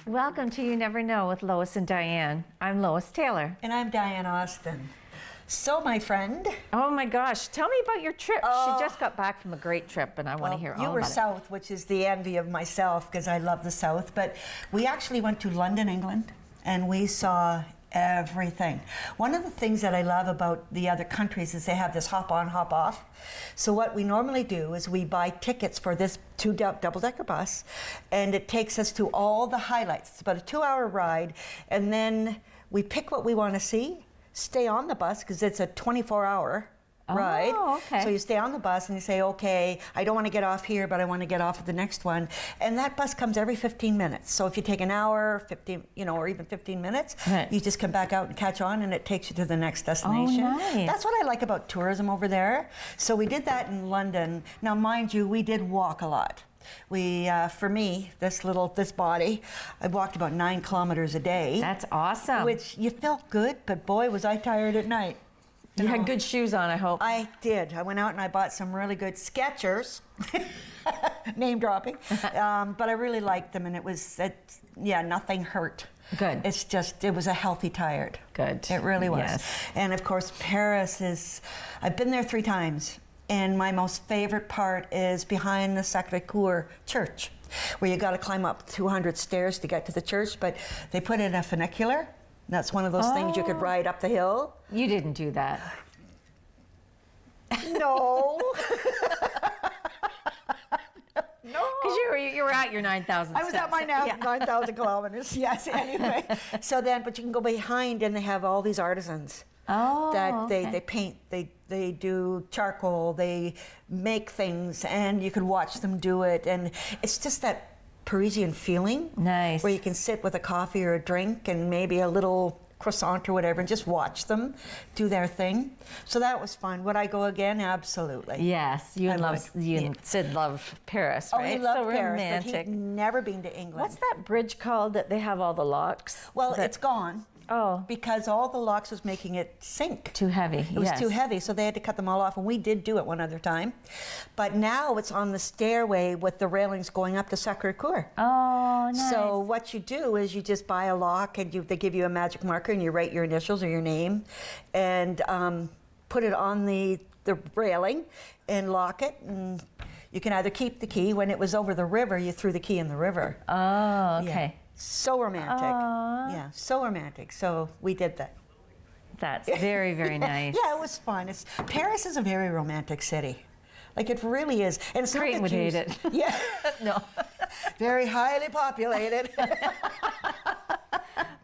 Welcome to You Never Know with Lois and Diane. I'm Lois Taylor. And I'm Diane Austin. So, my friend. Oh my gosh, tell me about your trip. She just got back from a great trip and I want to hear all about it. You were south, which is the envy of myself because I love the south. But we actually went to London, England, and we saw everything. One of the things that I love about the other countries is they have this hop on, hop off. So what we normally do is we buy tickets for this double-decker bus, and it takes us to all the highlights. It's about a 2-hour ride, and then we pick what we want to see, stay on the bus because it's a 24-hour ride. Oh, okay. So you stay on the bus and you say, okay, I don't want to get off here, but I want to get off at the next one. And that bus comes every 15 minutes. So if you take an hour, 15, or even 15 minutes, right, you just come back out and catch on and it takes you to the next destination. Oh, nice. That's what I like about tourism over there. So we did that in London. Now, mind you, we did walk a lot. We, for me, this body, I walked about 9 kilometers a day. That's awesome. Which you felt good, but boy, was I tired at night. You had good shoes on, I hope. I did. I went out and I bought some really good Skechers, name dropping, but I really liked them, and nothing hurt. Good. It was a healthy tired. Good. It really was. Yes. And of course, Paris I've been there 3 times, and my most favorite part is behind the Sacré-Cœur church, where you got to climb up 200 stairs to get to the church, but they put in a funicular. That's one of those things you could ride up the hill. You didn't do that. No. No. Because you were at your 9,000 steps. I was at my 9,000 kilometers, yes, anyway. So then, but you can go behind and they have all these artisans. That they paint, they do charcoal, they make things, and you can watch them do it. And it's just that Parisian feeling. Nice. Where you can sit with a coffee or a drink and maybe a little croissant or whatever and just watch them do their thing. So that was fun. Would I go again? Absolutely. Yes, you and Sid love Paris, right? Oh, he loved so Paris, romantic. but he'd never been to England. What's that bridge called that they have all the locks? Well, it's gone. Oh. Because all the locks was making it sink. Too heavy. It was too heavy, so they had to cut them all off, and we did do it one other time. But now it's on the stairway with the railings going up to Sacré-Cœur. Oh, nice. So what you do is you just buy a lock, and they give you a magic marker, and you write your initials or your name, and put it on the railing, and lock it, and you can either keep the key. When it was over the river, you threw the key in the river. Oh, okay. Yeah. So romantic. Aww. Yeah, so romantic. So we did that. That's very, very nice. Yeah, it was fun. Paris is a very romantic city. Like, it really is. And it's Creighton would hate it. Yeah. No. Very highly populated.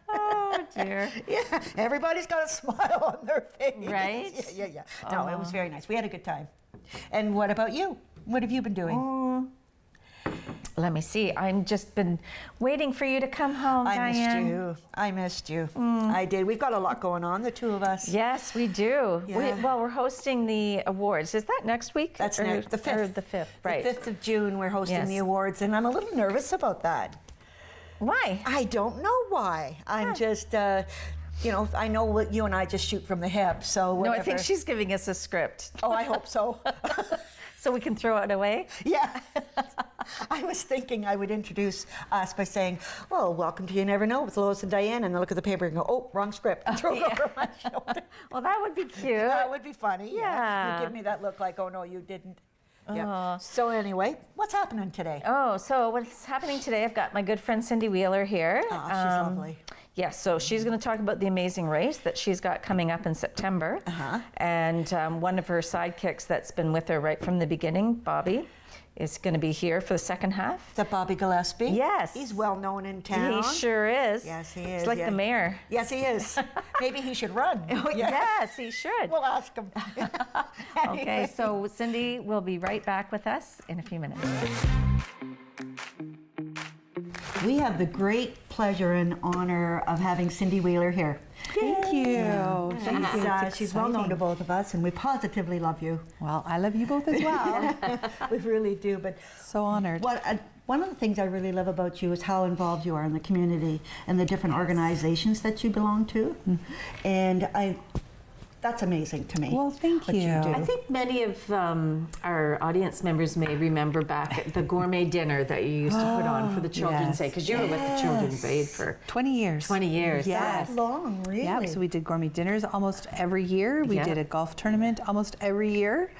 Oh, dear. Yeah, everybody's got a smile on their face. Right? Yeah. No, it was very nice. We had a good time. And what about you? What have you been doing? Let me see. I've just been waiting for you to come home, Diane. I missed you. I did. We've got a lot going on, the two of us. Yes, we do. Yeah. We're hosting the awards. Is that next week? That's the 5th. Or the 5th, right. The 5th of June, we're hosting the awards, and I'm a little nervous about that. Why? I don't know why. I'm just... I know what you and I just shoot from the hip, so whatever. No, I think she's giving us a script. Oh, I hope so. So we can throw it away? Yeah. I was thinking I would introduce us by saying, well, welcome to You Never Know with Lois and Diane, and then look at the paper and go, oh, wrong script, and throw it over my shoulder. Well, that would be cute. That would be funny. Yeah. You give me that look like, oh, no, you didn't. Yeah. So anyway, what's happening today? Oh, so what's happening today, I've got my good friend Cindy Wheeler here. Oh, she's lovely. Yeah, so she's going to talk about the amazing race that she's got coming up in September. And one of her sidekicks that's been with her right from the beginning, Bobby, is going to be here for the second half. Is that Bobby Gillespie? Yes. He's well known in town. He sure is. Yes, he is. He's like the mayor. Yes, he is. Maybe he should run. Yes, he should. We'll ask him. Okay, so Cindy will be right back with us in a few minutes. We have the great pleasure and honor of having Cindy Wheeler here. Thank you. She's well known to both of us, and we positively love you. Well, I love you both as well. We really do. But so honored. One of the things I really love about you is how involved you are in the community and the different organizations that you belong to. And that's amazing to me. Well, thank what you. do. I think many of our audience members may remember back at the gourmet dinner that you used to put on for the Children's yes. Aid, because you were with the Children's Aid for 20 years. 20 years. Yes. That long, really? Yeah, so we did gourmet dinners almost every year. We Yeah. did a golf tournament almost every year.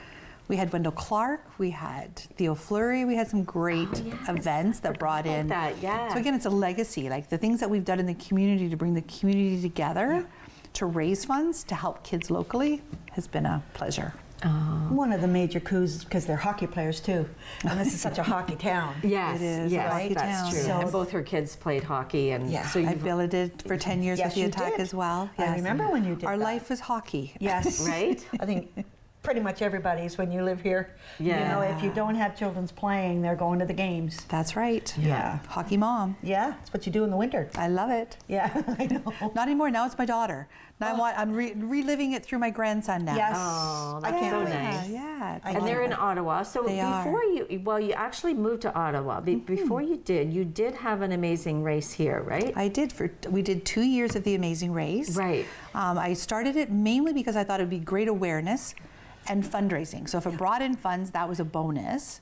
We had Wendell Clark, we had Theo Fleury, we had some great events that brought in. that, yeah. So again, it's a legacy, like the things that we've done in the community to bring the community together, to raise funds, to help kids locally, has been a pleasure. One of the major coups, because they're hockey players too, and this is such a hockey town. Yes, It is a yes, hockey that's town. true. So- and both her kids played hockey, and Yeah. so I you've billeted for 10 years Yes, with the you attack did. as well. I remember when you did Our that. life was hockey. Yes. right. I think pretty much everybody's when you live here. Yeah. You know, if you don't have children's playing, they're going to the games. That's right. Yeah. Hockey mom. Yeah, that's what you do in the winter. I love it. Yeah, I know. Not anymore. Now it's my daughter. Now I'm reliving it through my grandson now. Yes. Oh, I that's can't so wait. nice. Yeah. I And they're in Ottawa. So They before are. you actually moved to Ottawa. Before you did have an amazing race here, right? We did 2 years of the Amazing Race. Right. I started it mainly because I thought it would be great awareness and fundraising. So if it brought in funds, that was a bonus.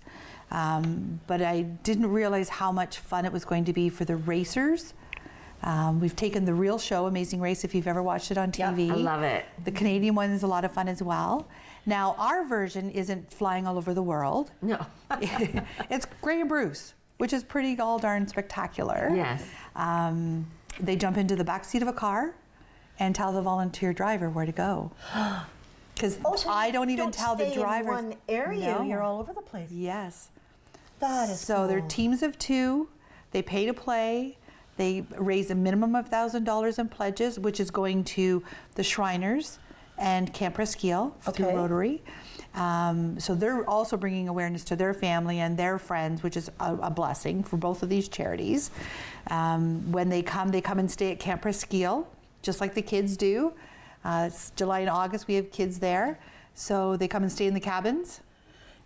But I didn't realize how much fun it was going to be for the racers. We've taken the real show, Amazing Race, if you've ever watched it on TV. I love it. The Canadian one is a lot of fun as well. Now, our version isn't flying all over the world. No. It's Grey and Bruce, which is pretty all darn spectacular. Yes. They jump into the back seat of a car and tell the volunteer driver where to go. Because So I you don't even tell the stay drivers. in one area, No. you're all over the place. Yes. That is So they're cool. teams of 2. They pay to play. They raise a minimum of $1,000 in pledges, which is going to the Shriners and Camp Presqu'île through Okay. Rotary. So they're also bringing awareness to their family and their friends, which is a blessing for both of these charities. When they come and stay at Camp Presqu'île, just like the kids do. It's July and August, we have kids there. So they come and stay in the cabins.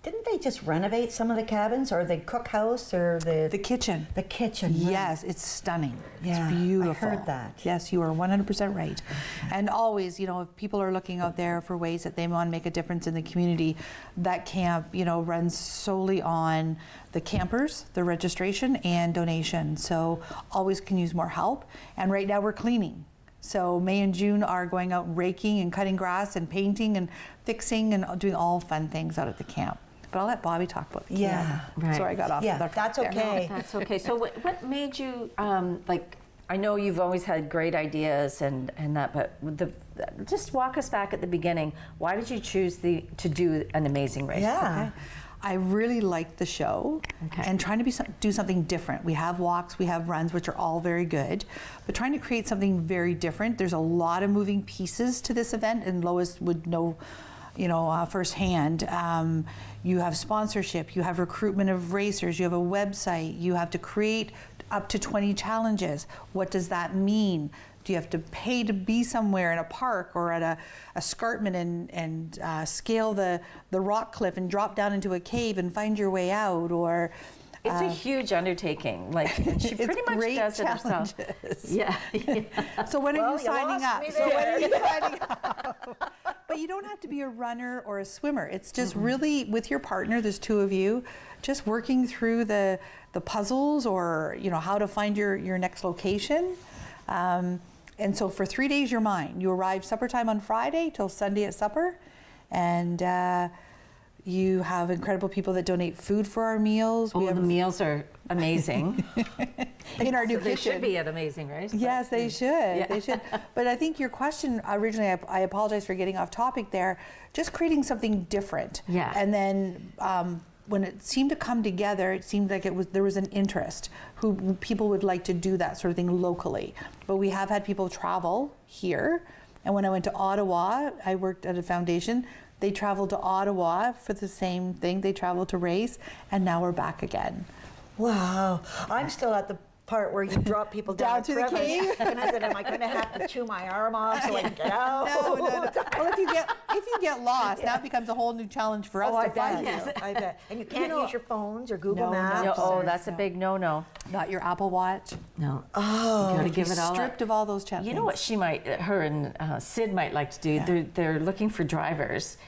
Didn't they just renovate some of the cabins, or the cookhouse, or The kitchen. the kitchen? right? Yes, it's stunning. Yeah, I It's beautiful. heard that. Yes, you are 100% right. And always, if people are looking out there for ways that they want to make a difference in the community, that camp, runs solely on the campers, the registration, and donation. So always can use more help. And right now we're cleaning. So May and June are going out raking and cutting grass and painting and fixing and doing all fun things out at the camp. But I'll let Bobby talk about the camp. Yeah, right. Sorry, I got off Yeah, the track that's there. okay. That's okay. So what made you I know you've always had great ideas and that, but just walk us back at the beginning. Why did you choose to do an Amazing Race? Yeah. I really liked the show and trying to do something different. We have walks, we have runs, which are all very good, but trying to create something very different. There's a lot of moving pieces to this event, and Lois would know, firsthand. You have sponsorship, you have recruitment of racers, you have a website, you have to create up to 20 challenges. What does that mean? Do you have to pay to be somewhere in a park or at a escarpment and scale the rock cliff and drop down into a cave and find your way out? Or It's a huge undertaking. And she pretty much great does it herself. challenges. Yeah. So when are Well, you you signing lost up? me So when there. are you signing up? But you don't have to be a runner or a swimmer. It's just really with your partner. There's 2 of you, just working through the puzzles or how to find your next location. And so for 3 days, you're mine. You arrive supper time on Friday till Sunday at supper, and you have incredible people that donate food for our meals. The meals are amazing. in our new So they kitchen. should be an Amazing Race. but- Yes, they should. Yeah. They should. But I think your question originally, I apologize for getting off topic there, just creating something different. Yeah. And then when it seemed to come together, it seemed like there was an interest who people would like to do that sort of thing locally. But we have had people travel here. And when I went to Ottawa, I worked at a foundation. They traveled to Ottawa for the same thing. They traveled to race, and now we're back again. Wow. I'm still at the part where you drop people down to the crevice. cave. And I said, am I going to have to chew my arm off so I can get out? No. Well, if you get lost, now it becomes a whole new challenge for us Oh, I to find bet. you. I bet. And you can't use your phones or Google No, Maps. No, oh, or- that's a big no-no. Not your Apple Watch. No. Oh, You gotta give it all up. Stripped of all those challenges. You know what her and Sid might like to do? They're looking for drivers,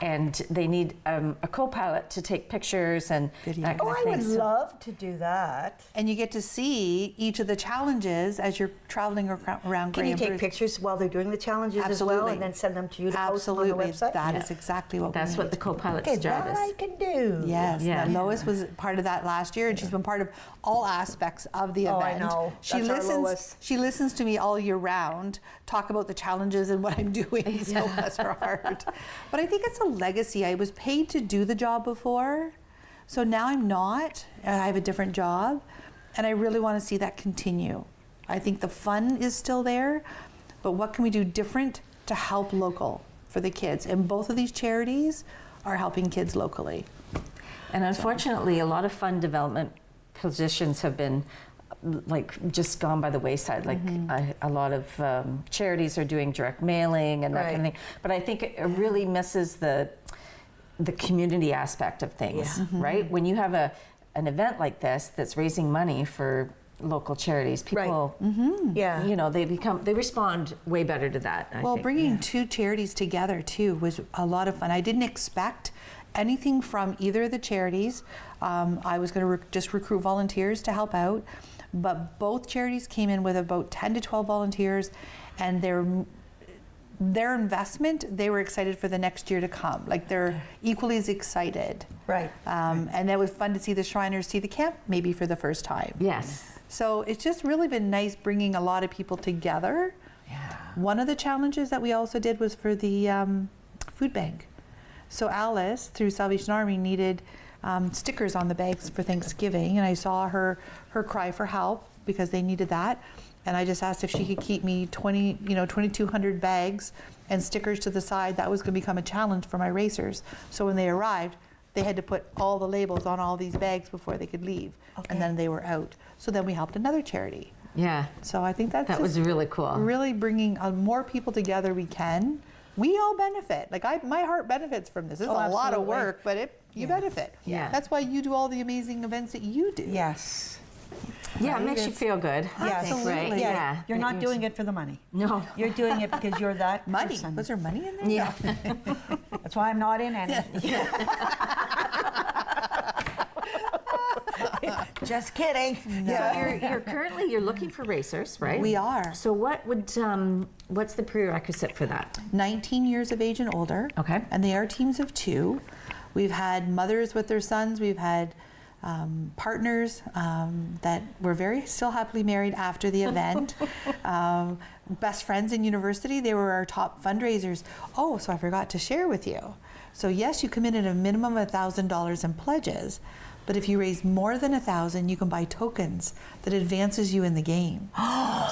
and they need a co-pilot to take pictures and Video. that kind Oh, of I thing. would love to do that. And you get to see each of the challenges as you're traveling around Can you Graham take Bruce. pictures while they're doing the challenges as well, Absolutely. and then send them to you to post Absolutely. them on the website? That is exactly what That's we what need. the co-pilot's Okay, job that is. I can do. Yes, Yeah. now Lois was part of that last year, and she's been part of all aspects of the Oh, I event. know. She That's our listens. Lois. She listens to me all year round, talk about the challenges and what I'm doing. So bless her heart. But I think it's a legacy. I was paid to do the job before, so now I'm not. I have a different job, and I really want to see that continue. I think the fun is still there, but what can we do different to help local for the kids? And both of these charities are helping kids locally. And unfortunately, a lot of fund development positions have been like just gone by the wayside. Like a lot of charities are doing direct mailing and that kind of thing. But I think it really misses the community aspect of things, right? When you have an event like this that's raising money for local charities, people, Yeah. you know, they respond way better to that. I think. Bringing two charities together too was a lot of fun. I didn't expect anything from either of the charities. I was going to just recruit volunteers to help out, but both charities came in with about 10 to 12 volunteers, and their investment, they were excited for the next year to come. Like they're equally as excited. Right. And it was fun to see the Shriners see the camp maybe for the first time. Yes. So it's just really been nice bringing a lot of people together. Yeah. One of the challenges that we also did was for the food bank. So Alice, through Salvation Army, needed stickers on the bags for Thanksgiving, and I saw her cry for help because they needed that. And I just asked if she could keep me 2,200 bags and stickers to the side. That was going to become a challenge for my racers. So when they arrived, they had to put all the labels on all these bags before they could leave, and then they were out. So then we helped another charity. Yeah. So I think that was really cool. Really bringing more people together we can. We all benefit. Like my heart benefits from this. It's a lot of absolutely. work, but you benefit. Yeah. That's why you do all the amazing events that you do. Yes. Yeah, it makes you feel good. Yes. Right? Yeah. You're That not you- doing it for the money. No. You're doing it because you're that Money. person. Was there money in there? Yeah. That's why I'm not in any. Just kidding. So you're currently looking for racers, right? We are. So what's the prerequisite for that? 19 years of age and older. Okay. And they are teams of 2. We've had mothers with their sons. We've had partners that were still happily married after the event. Best friends in university. They were our top fundraisers. Oh, so I forgot to share with you. So yes, you come in at a minimum of $1,000 in pledges. But if you raise more than $1,000, you can buy tokens that advances you in the game.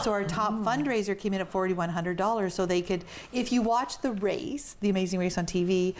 So our top fundraiser came in at $4,100. So they could, if you watch the race, the Amazing Race on TV,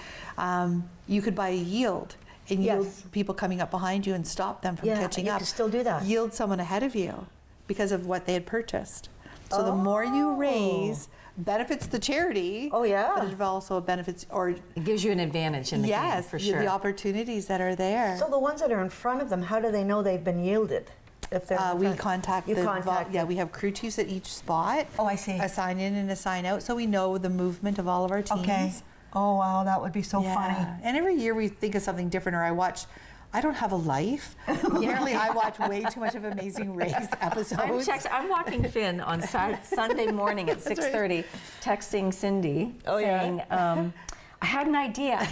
you could buy a yield and yield people coming up behind you and stop them from catching you up. can still do that. Yield someone ahead of you because of what they had purchased. So the more you raise, benefits the charity. Oh, yeah. But it also benefits, or It gives you an advantage in the game, for sure. the opportunities that are there. So the ones that are in front of them, how do they know they've been yielded? If they're in We front? contact You contact them. we have crew chiefs at each spot. Oh, I see. A sign in and a sign out, so we know the movement of all of our teams. Okay. Oh, wow, that would be so funny. And every year we think of something different, or I don't have a life. Apparently I watch way too much of Amazing Race episodes. I'm walking Finn on Sunday morning at 6:30, texting Cindy saying, I had an idea.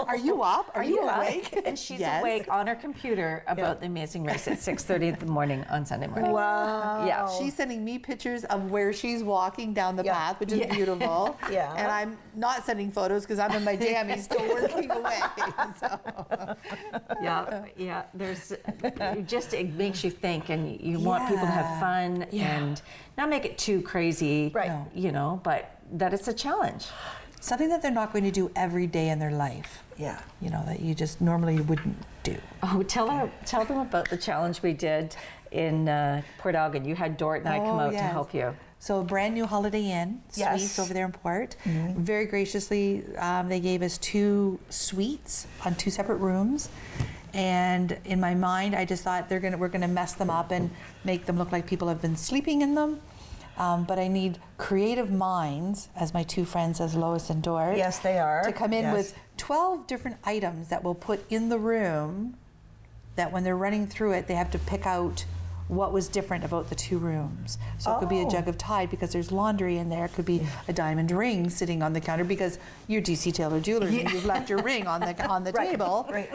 Are you up? Are you awake? And she's Yes. awake on her computer about the Amazing Race at 6:30 in the morning on Sunday morning. Wow. Yeah. She's sending me pictures of where she's walking down the path, which is beautiful. Yeah. And I'm not sending photos because I'm in my jammies still working away. So. Yeah. There's it makes you think, and you want people to have fun and not make it too crazy, Right. You know, but that it's a challenge. Something that they're not going to do every day in their life. Yeah. You know, that you just normally wouldn't do. Oh, tell them about the challenge we did in Port Elgin. You had Dort and I come out to yes. help you. So a brand new Holiday Inn Yes. suites over there in Port. Very graciously, they gave us 2 suites on 2 separate rooms. And in my mind, I just thought we're gonna mess them up and make them look like people have been sleeping in them. But I need creative minds, as my 2 friends, as Lois and Dort. Yes, they are. To come in Yes. with 12 different items that we'll put in the room, that when they're running through it, they have to pick out what was different about the 2 rooms. So it could be a jug of Tide because there's laundry in there. It could be a diamond ring sitting on the counter because you're DC Taylor Jewelers and you've left your ring on the table. Right.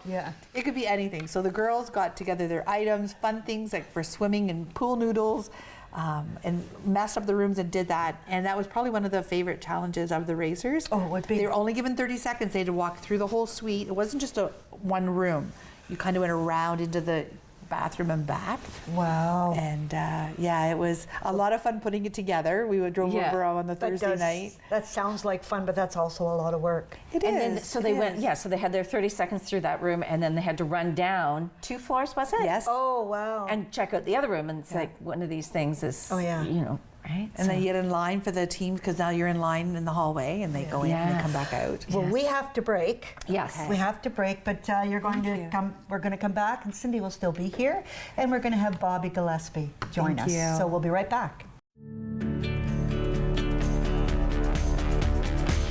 Yeah. It could be anything. So the girls got together their items, fun things like for swimming and pool noodles, and messed up the rooms and did that. And that was probably one of the favorite challenges of the racers. Oh, it would be. They were only given 30 seconds. They had to walk through the whole suite. It wasn't just one room. You kind of went around into the bathroom and back. Wow. And yeah, it was a lot of fun putting it together. We drove over on the Thursday night. That sounds like fun, but that's also a lot of work. It And is. then, so they went, so they had their 30 seconds through that room, and then they had to run down 2 floors, was it? Yes. Oh, wow. And check out the other room, and it's like one of these things is, you know, right? And then you get in line for the team because now you're in line in the hallway and they go in and they come back out. Well, we have to break. Yes. We have to break, but you're going to come. We're going to come back, and Cindy will still be here, and we're going to have Bobby Gillespie join us. you. So we'll be right back.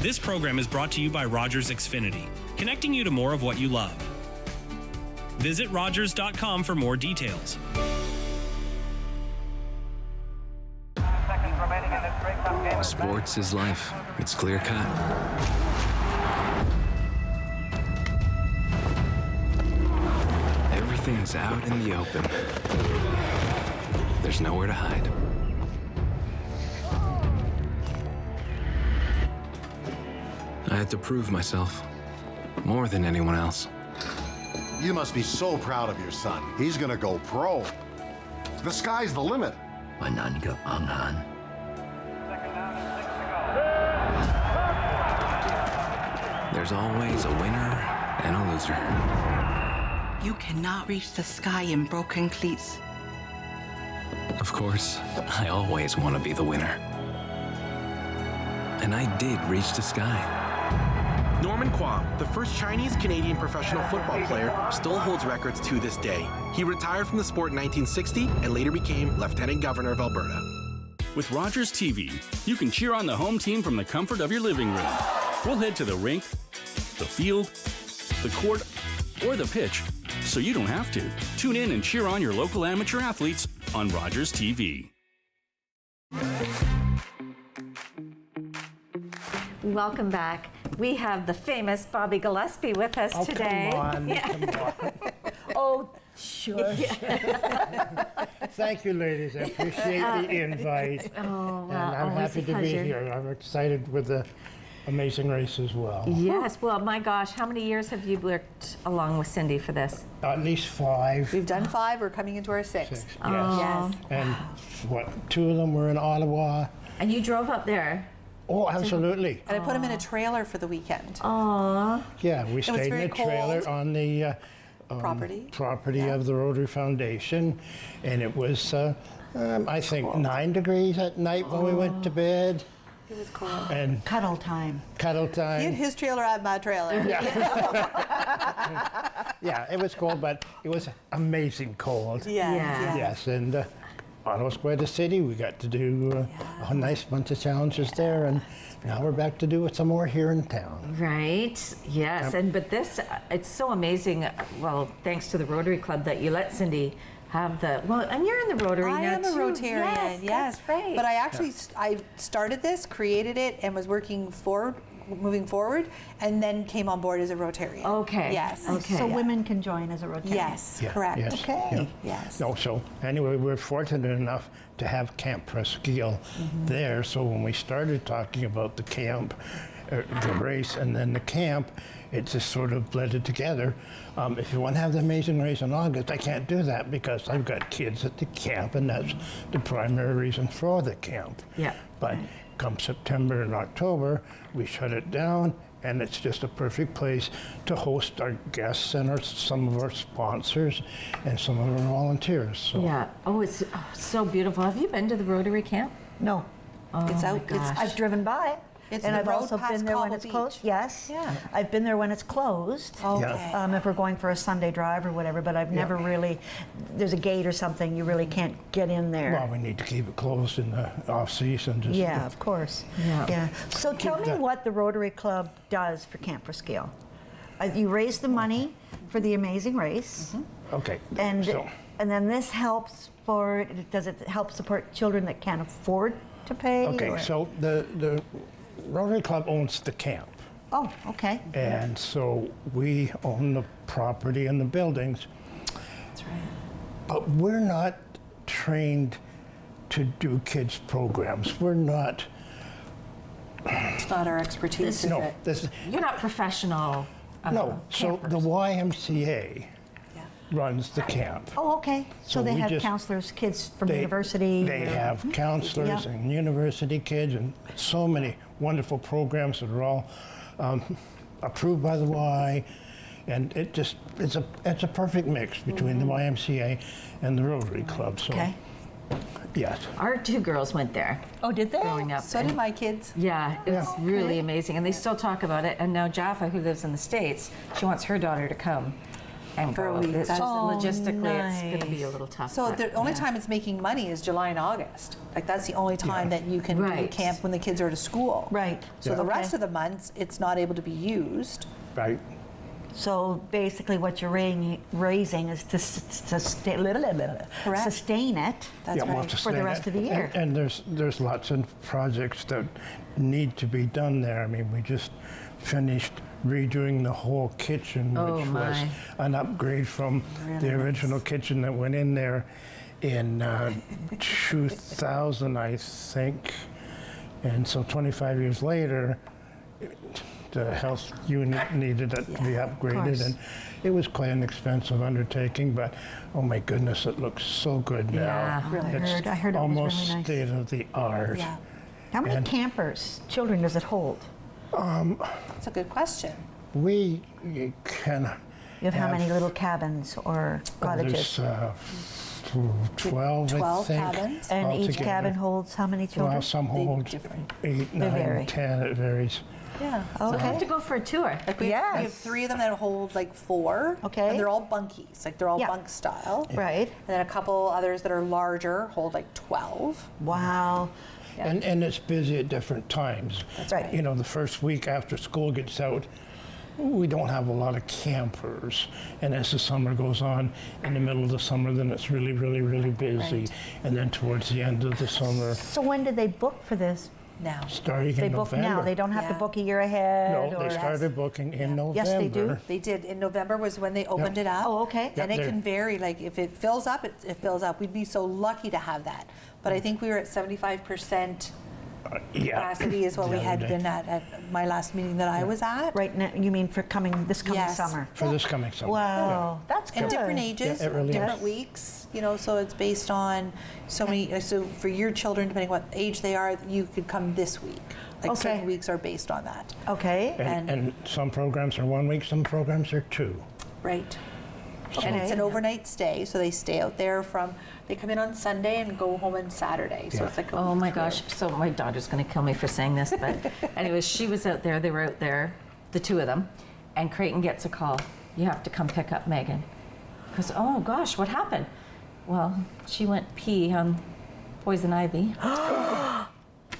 This program is brought to you by Rogers Xfinity, connecting you to more of what you love. Visit Rogers.com for more details. Sports is life. It's clear cut. Everything's out in the open. There's nowhere to hide. I had to prove myself more than anyone else. You must be so proud of your son. He's gonna go pro. The sky's the limit. There's always a winner and a loser. You cannot reach the sky in broken cleats. Of course, I always want to be the winner. And I did reach the sky. Norman Kwong, the first Chinese-Canadian professional football player, still holds records to this day. He retired from the sport in 1960 and later became Lieutenant Governor of Alberta. With Rogers TV, you can cheer on the home team from the comfort of your living room. We'll head to the rink, the field, the court, or the pitch, so you don't have to. Tune in and cheer on your local amateur athletes on Rogers TV. Welcome back. We have the famous Bobby Gillespie with us today. Come on. Oh, sure. Thank you, ladies. I appreciate the invite. Oh, well, and I'm always happy a to be pleasure. here. I'm excited with the amazing race as well. Yes, well, my gosh, how many years have you worked along with Cindy for this? At least 5. We've done 5, we're coming into our 6th. 6, yes. Yes. And 2 of them were in Ottawa. And you drove up there. Oh, absolutely. And I put him in a trailer for the weekend. Aww. Yeah, we stayed in very the trailer cold. on the Property of the Rotary Foundation, and it was, I think, 9 degrees at night when we went to bed. It was cold. And Cuddle time. cuddle He had time. his trailer at my trailer. Yeah, it was cold, but it was amazing cold. Yeah. Yes, and Ottawa's quite a city. We got to do a nice bunch of challenges there, and now we're back to do some more here in town. Right, yes, but this, it's so amazing, well, thanks to the Rotary Club that you let Cindy have and you're in the Rotary now I am a too. Rotarian, yes. That's right. But I actually, I started this, created it, and was moving forward, and then came on board as a Rotarian. Okay. Yes. Okay. So women can join as a Rotarian. Yes, Yeah, correct. yes, Okay. yeah. Yes. No, so anyway, we're fortunate enough to have Camp Presqu'île there. So when we started talking about the camp, the race and then the camp, it just sort of blended together. If you want to have the amazing race in August, I can't do that because I've got kids at the camp, and that's the primary reason for the camp. Yeah. But come September and October, we shut it down, And it's just a perfect place to host our guests and some of our sponsors and some of our volunteers. So. Yeah. Oh, it's so beautiful. Have you been to the Rotary camp? No. Oh, It's my out. gosh. I've driven by. It's and the I've road also past been there when Cobble it's Beach. closed. Yes. Yeah. I've been there when it's closed. Okay. If we're going for a Sunday drive or whatever, but I've never really, there's a gate or something, you really can't get in there. Well, we need to keep it closed in the off season. Just Yeah, of course. Yeah. So tell me what the Rotary Club does for Camp Presqu'île. You raise the money for the Amazing Race, Okay. and so, then this helps for, does it help support children that can't afford to pay? okay. or- So the Rotary Club owns the camp. Oh, okay. And so we own the property and the buildings. That's right. But we're not trained to do kids programs. We're not. It's not our expertise, is No, it? this You're not professional. no. So campers. the YMCA Yeah. runs the camp. Oh, okay. So So they we have just- counselors, kids from They- university. They or- have counselors Yeah. and university kids and so many wonderful programs that are all approved by the Y. And it's a perfect mix between the YMCA and the Rotary Club. So Okay. yes. Our 2 girls went there Oh, did they? growing up. So and- did my kids. Yeah, it's Yeah. really amazing. And they still talk about it. And now Jaffa, who lives in the States, she wants her daughter to come and For a go. week. It's just Oh, logistically, it's going to be a nice. little tough. So but, the only yeah. time it's making money is July and August. Like that's the only time that you can do Right. camp when the kids are at school. Right. So the rest of the months, it's not able to be used. Right. So basically what you're raising is to sustain it That's we'll right. have to for the sustain rest it. of the year. And there's lots of projects that need to be done there. I mean, we just finished redoing the whole kitchen, Oh, which was my. an upgrade from the original kitchen that went in there in 2000, I think. And so 25 years later, the health unit needed it to be upgraded, course. and it was quite an expensive undertaking, but oh my goodness, it looks so good now. Yeah. Really It's I heard it was almost really nice. state of the art. Yeah. How many And- campers, children, does it hold? That's a good question. We can You have how many little cabins or cottages? There's 12, I 12 think. cabins. And each altogether. cabin holds how many children? Well, some hold different. 8, They vary. 9, 10, it varies. Yeah. So we have Okay. to go for a tour. Like we have 3 of them that hold like 4. Okay. And they're all bunkies. Like they're all Yeah. bunk style. Right. And then a couple others that are larger hold like 12. Wow. And it's busy at different times. That's right. You know, the first week after school gets out, we don't have a lot of campers. And as the summer goes on, in the middle of the summer, then it's really, really, really busy. Right. And then towards the end of the summer, So when did they book for this? Now. starting They in book November. now. They don't have to Yeah. book a year ahead. No, or they started booking in November. Yes, they do. They did. In November was when they opened it up. Oh, okay. And Yep, it can vary. Like if it fills up, it fills up. We'd be so lucky to have that. But I think we were at 75% Yeah. capacity is what The we other had day. been at my last meeting that I was at. Right now, you mean for this coming Yes. summer? For this coming summer. Wow, that's good. And different ages, Yeah, it really different is. weeks, you know, so it's based on so many, so for your children, depending what age they are, you could come this week. Like Okay. certain weeks are based on that, Okay. And some programs are 1 week, some programs are 2. right? And it's an overnight stay, so they stay out there they come in on Sunday and go home on Saturday, so Yeah. it's like a Oh week's my worth. gosh. So my daughter's going to kill me for saying this, but anyways, she was out there. They were out there, the 2 of them, and Creighton gets a call. You have to come pick up Megan. Because, oh gosh, what happened? Well, she went pee on poison ivy.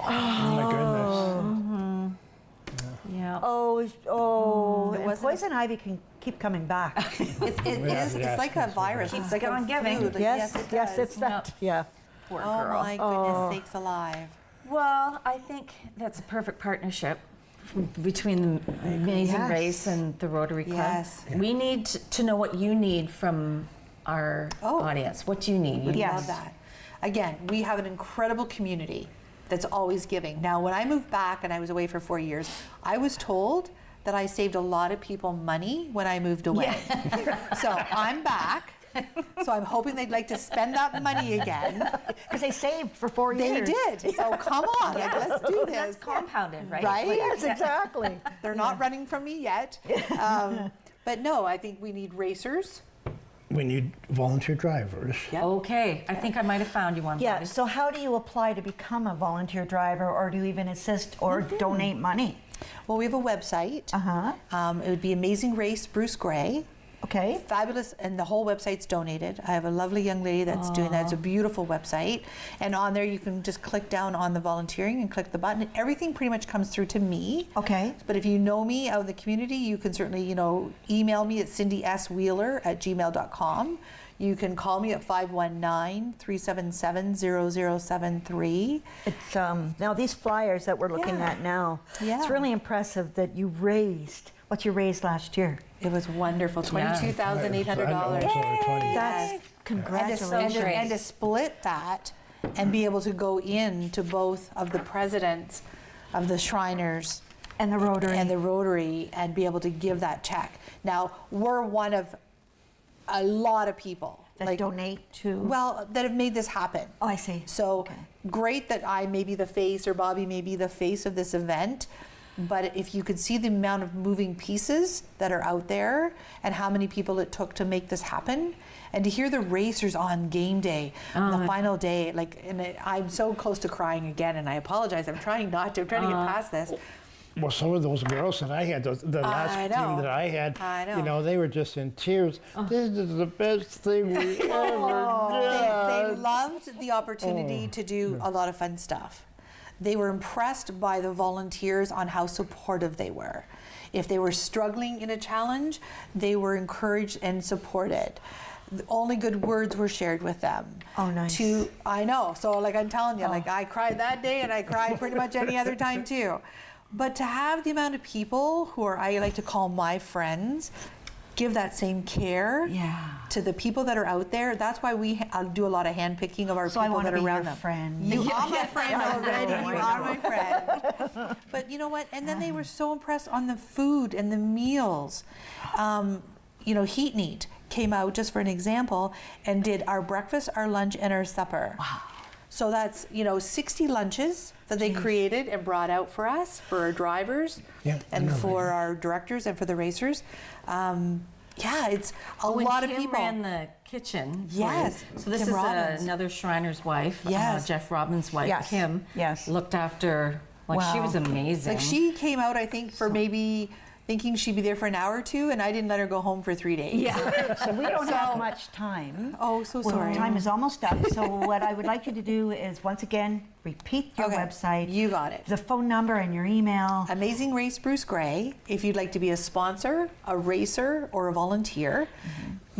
Oh my goodness. Yeah. And wasn't- poison ivy can keep coming back. It's like a virus. It's like on a giving. flu. yes, it yes, does. it's that. Yeah. Poor Oh girl. my goodness sakes alive. Well, I think that's a perfect partnership between the Amazing Yes. Race and the Rotary Club. Yes. We need to know what you need from our audience. What do you need? Would Yes. love that. Again, we have an incredible community that's always giving. Now, when I moved back and I was away for 4 years, I was told that I saved a lot of people money when I moved away. So I'm back So I'm hoping they'd like to spend that money again. Because they saved for 4 years. They did. So come on, like, let's do this. That's compounded, right? Right? Yes, exactly. They're not running from me yet. But no, I think we need racers. We need volunteer drivers. Yep. Okay, I think I might have found you one. Yeah, Bobby. so how do you apply to become a volunteer driver, or do you even assist or donate money? Well, we have a website. It would be Amazing Race Bruce Gray. Okay. Fabulous, and the whole website's donated. I have a lovely young lady that's doing that. It's a beautiful website. And on there you can just click down on the volunteering and click the button. Everything pretty much comes through to me. Okay. But if you know me out in the community, you can certainly, email me at cindyswheeler@gmail.com. You can call me at 519-377-0073. It's now these flyers that we're looking at now. Yeah. It's really impressive that you raised what you raised last year. It was wonderful. $22,800. That's congratulations. And to split that and be able to go into both of the presidents of the Shriners and the Rotary and be able to give that check. Now, we're one of a lot of people that donate to. Well, that have made this happen. Oh, I see. So great that I may be the face, or Bobby may be the face of this event. But if you could see the amount of moving pieces that are out there and how many people it took to make this happen, and to hear the racers on game day, the final day, I'm so close to crying again, and I apologize. I'm trying not to. I'm trying to get past this. Well, some of those girls that I had, the last team that I had, they were just in tears. This is the best thing we ever done. They loved the opportunity to do a lot of fun stuff. They were impressed by the volunteers on how supportive they were. If they were struggling in a challenge, they were encouraged and supported. Only good words were shared with them. Oh, nice. I know. So I'm telling you, I cried that day, and I cried pretty much any other time too. But to have the amount of people who are, I like to call my friends, give that same care to the people that are out there. That's why we do a lot of handpicking of our people that are around them. Friend. You are my friend already. You are my friend. But you know what? And then they were so impressed on the food and the meals. Heat Neat came out, just for an example, and did our breakfast, our lunch, and our supper. Wow. So that's 60 lunches that they created and brought out for us, for our drivers, and for our directors and for the racers. It's a lot of people. Ran the kitchen. Yes. So this Kim is Robbins. another Shriner's wife. Yes. Jeff Robbins' wife, Kim. Yes. Looked after. She was amazing. She came out, I think, for maybe thinking she'd be there for an hour or two, and I didn't let her go home for 3 days. Yeah. So we don't have much time. Oh, so sorry. Time is almost up. So what I would like you to do is, once again, repeat your website. You got it. The phone number and your email. Amazing Race Bruce Gray. If you'd like to be a sponsor, a racer, or a volunteer,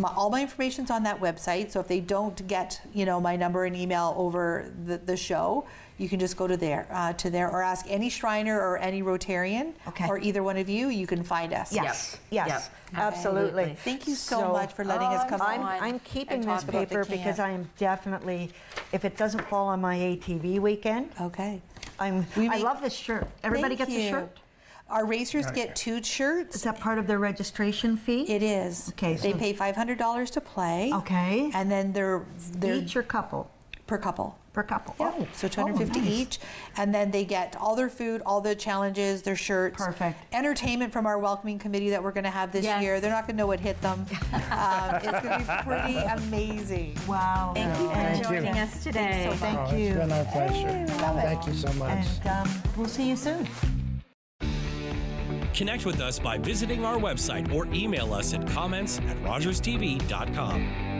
all my information's on that website. So if they don't get, my number and email over the show, you can just go to there, or ask any Shriner or any Rotarian, or either one of you. You can find us. Yes, absolutely. Thank you so much for letting us come on. I'm keeping and this talk about the paper camp. because I am definitely, if it doesn't fall on my ATV weekend, okay. I love this shirt. Everybody gets a shirt. Our racers get 2 shirts. Is that part of their registration fee? It is. Okay. They pay $500 to play. Okay. And then they're each or couple? Per couple. Per couple. Yeah. So $250 each. And then they get all their food, all the challenges, their shirts. Perfect. Entertainment from our welcoming committee that we're going to have this year. They're not going to know what hit them. It's going to be pretty amazing. Wow. Thank you for joining us today. Thank you. It's been our pleasure. Thank you so much. And we'll see you soon. Connect with us by visiting our website or email us at comments@rogerstv.com.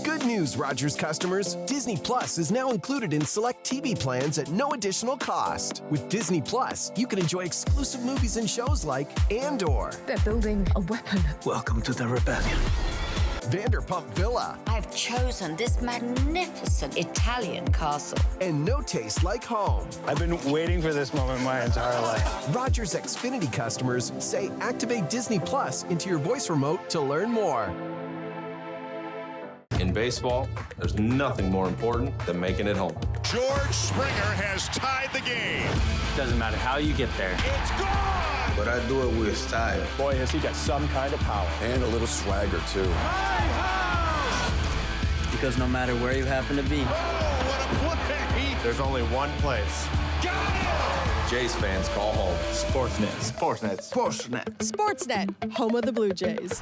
Good news, Rogers customers. Disney Plus is now included in select TV plans at no additional cost. With Disney Plus, you can enjoy exclusive movies and shows like Andor. They're building a weapon. Welcome to the rebellion. Vanderpump Villa. I've chosen this magnificent Italian castle. And No Taste Like Home. I've been waiting for this moment my entire life. Rogers Xfinity customers say activate Disney Plus into your voice remote to learn more. In In baseball, there's nothing more important than making it home. George Springer has tied the game. Doesn't matter how you get there. It's gone! But I do it with style. Boy, has he got some kind of power. And a little swagger, too. Because no matter where you happen to be, What a play! There's only one place. Got it! Jays fans call home. Sportsnet. Sportsnet. Sportsnet, home of the Blue Jays.